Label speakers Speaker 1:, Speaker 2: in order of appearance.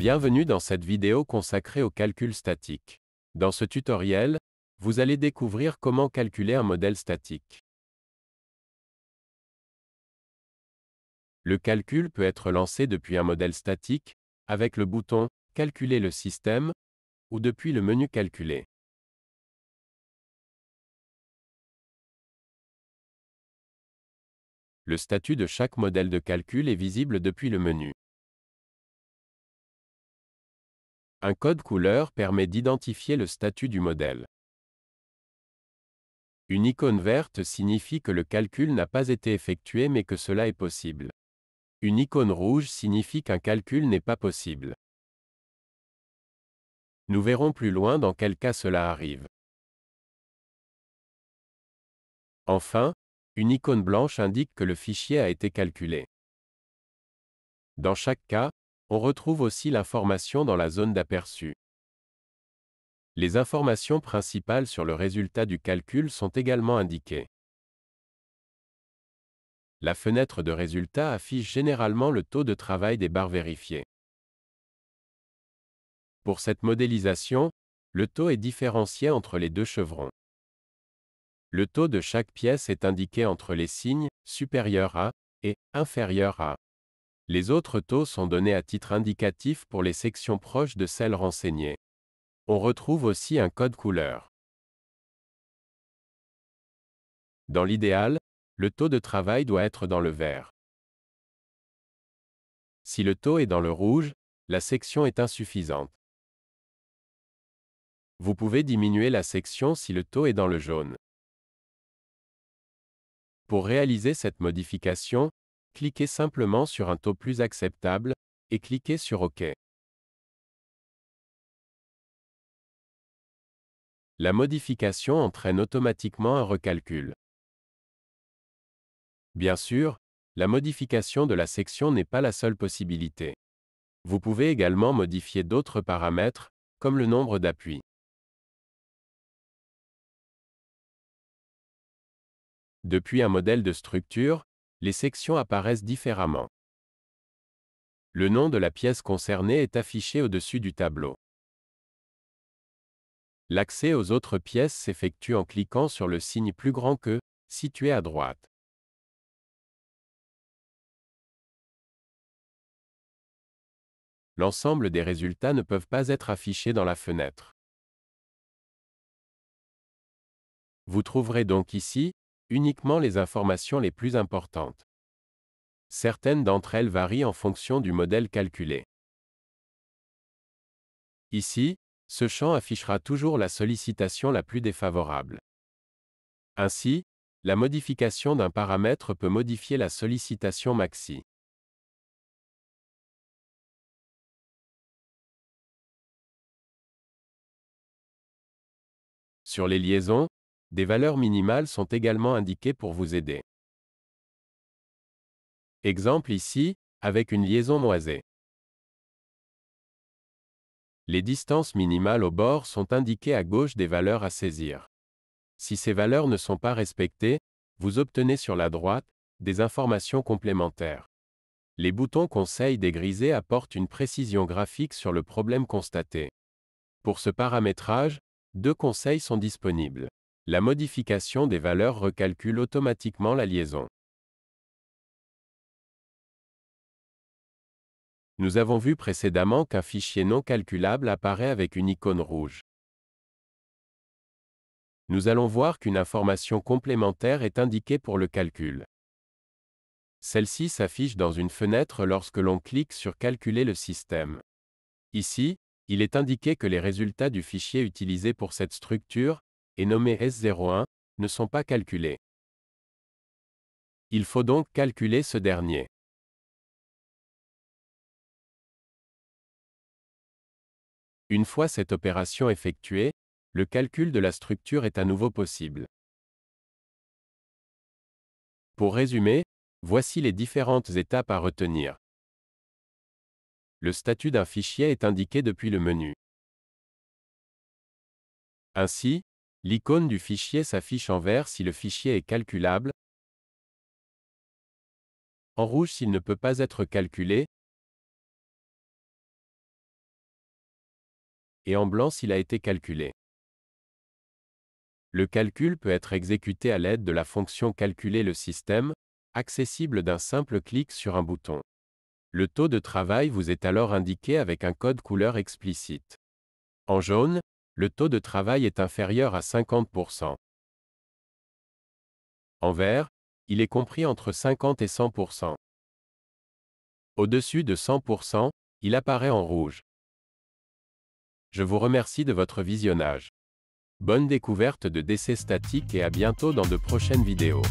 Speaker 1: Bienvenue dans cette vidéo consacrée au calcul statique. Dans ce tutoriel, vous allez découvrir comment calculer un modèle statique. Le calcul peut être lancé depuis un modèle statique, avec le bouton « Calculer le système » ou depuis le menu « Calculer ». Le statut de chaque modèle de calcul est visible depuis le menu. Un code couleur permet d'identifier le statut du modèle. Une icône verte signifie que le calcul n'a pas été effectué mais que cela est possible. Une icône rouge signifie qu'un calcul n'est pas possible. Nous verrons plus loin dans quel cas cela arrive. Enfin, une icône blanche indique que le fichier a été calculé. Dans chaque cas, on retrouve aussi l'information dans la zone d'aperçu. Les informations principales sur le résultat du calcul sont également indiquées. La fenêtre de résultat affiche généralement le taux de travail des barres vérifiées. Pour cette modélisation, le taux est différencié entre les deux chevrons. Le taux de chaque pièce est indiqué entre les signes « supérieur à » et « inférieur à ». Les autres taux sont donnés à titre indicatif pour les sections proches de celles renseignées. On retrouve aussi un code couleur. Dans l'idéal, le taux de travail doit être dans le vert. Si le taux est dans le rouge, la section est insuffisante. Vous pouvez diminuer la section si le taux est dans le jaune. Pour réaliser cette modification, cliquez simplement sur un taux plus acceptable et cliquez sur OK. La modification entraîne automatiquement un recalcul. Bien sûr, la modification de la section n'est pas la seule possibilité. Vous pouvez également modifier d'autres paramètres, comme le nombre d'appuis. Depuis un modèle de structure, les sections apparaissent différemment. Le nom de la pièce concernée est affiché au-dessus du tableau. L'accès aux autres pièces s'effectue en cliquant sur le signe plus grand que, situé à droite. L'ensemble des résultats ne peuvent pas être affichés dans la fenêtre. Vous trouverez donc ici, uniquement les informations les plus importantes. Certaines d'entre elles varient en fonction du modèle calculé. Ici, ce champ affichera toujours la sollicitation la plus défavorable. Ainsi, la modification d'un paramètre peut modifier la sollicitation maxi. Sur les liaisons, des valeurs minimales sont également indiquées pour vous aider. Exemple ici, avec une liaison noisée. Les distances minimales au bord sont indiquées à gauche des valeurs à saisir. Si ces valeurs ne sont pas respectées, vous obtenez sur la droite des informations complémentaires. Les boutons Conseil dégrisés apportent une précision graphique sur le problème constaté. Pour ce paramétrage, deux conseils sont disponibles. La modification des valeurs recalcule automatiquement la liaison. Nous avons vu précédemment qu'un fichier non calculable apparaît avec une icône rouge. Nous allons voir qu'une information complémentaire est indiquée pour le calcul. Celle-ci s'affiche dans une fenêtre lorsque l'on clique sur Calculer le système. Ici, il est indiqué que les résultats du fichier utilisé pour cette structure, et nommé S01, ne sont pas calculés. Il faut donc calculer ce dernier. Une fois cette opération effectuée, le calcul de la structure est à nouveau possible. Pour résumer, voici les différentes étapes à retenir. Le statut d'un fichier est indiqué depuis le menu. Ainsi, l'icône du fichier s'affiche en vert si le fichier est calculable, en rouge s'il ne peut pas être calculé, et en blanc s'il a été calculé. Le calcul peut être exécuté à l'aide de la fonction Calculer le système, accessible d'un simple clic sur un bouton. Le taux de travail vous est alors indiqué avec un code couleur explicite. En jaune, le taux de travail est inférieur à 50%. En vert, il est compris entre 50 et 100%. Au-dessus de 100%, il apparaît en rouge. Je vous remercie de votre visionnage. Bonne découverte de DC statique et à bientôt dans de prochaines vidéos.